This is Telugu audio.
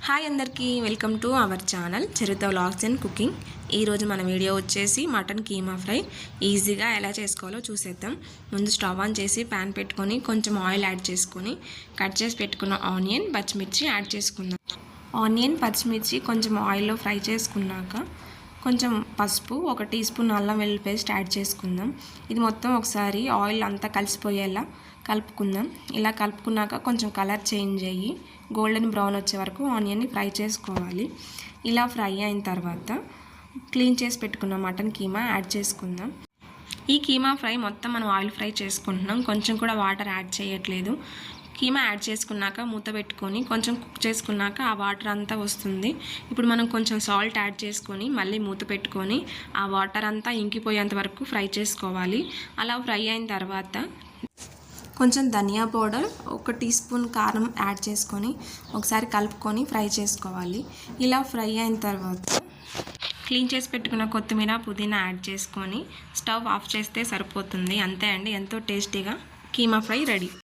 హాయ్ అందరికీ welcome to our channel Charitha vlogs and cooking. ఈరోజు మన వీడియో వచ్చేసి మటన్ కీమా ఫ్రై ఈజీగా ఎలా చేసుకోవాలో చూసేద్దాం. ముందు స్టవ్ ఆన్ చేసి ప్యాన్ పెట్టుకొని కొంచెం ఆయిల్ యాడ్ చేసుకొని కట్ చేసి పెట్టుకున్న ఆనియన్ పచ్చిమిర్చి యాడ్ చేసుకుందాం. ఆనియన్ పచ్చిమిర్చి కొంచెం ఆయిల్లో ఫ్రై చేసుకున్నాక కొంచెం పసుపు, 1 టీ స్పూన్ అల్లం వెల్లుల్లి పేస్ట్ యాడ్ చేసుకుందాం. ఇది మొత్తం ఒకసారి ఆయిల్ అంతా కలిసిపోయేలా కలుపుకుందాం. ఇలా కలుపుకున్నాక కొంచెం కలర్ చేంజ్ అయ్యి గోల్డెన్ బ్రౌన్ వచ్చే వరకు ఆనియన్ని ఫ్రై చేసుకోవాలి. ఇలా ఫ్రై అయిన తర్వాత క్లీన్ చేసి పెట్టుకున్న మటన్ కీమా యాడ్ చేసుకుందాం. ఈ కీమా ఫ్రై మొత్తం మనం ఆయిల్ ఫ్రై చేసుకుంటున్నాం, కొంచెం కూడా వాటర్ యాడ్ చేయట్లేదు. కీమా యాడ్ చేసుకున్నాక మూత పెట్టుకొని కొంచెం కుక్ చేసుకున్నాక ఆ వాటర్ అంతా వస్తుంది. ఇప్పుడు మనం కొంచెం సాల్ట్ యాడ్ చేసుకొని మళ్ళీ మూత పెట్టుకొని ఆ వాటర్ అంతా ఇంకిపోయేంత వరకు ఫ్రై చేసుకోవాలి. అలా ఫ్రై అయిన తర్వాత కొంచెం ధనియా పౌడర్, 1 టీ స్పూన్ కారం యాడ్ చేసుకొని ఒకసారి కలుపుకొని ఫ్రై చేసుకోవాలి. ఇలా ఫ్రై అయిన తర్వాత క్లీన్ చేసి పెట్టుకున్న కొత్తిమీర, పుదీనా యాడ్ చేసుకొని స్టవ్ ఆఫ్ చేస్తే సరిపోతుంది. అంతే అండి, ఎంతో టేస్టీగా కీమా ఫ్రై రెడీ.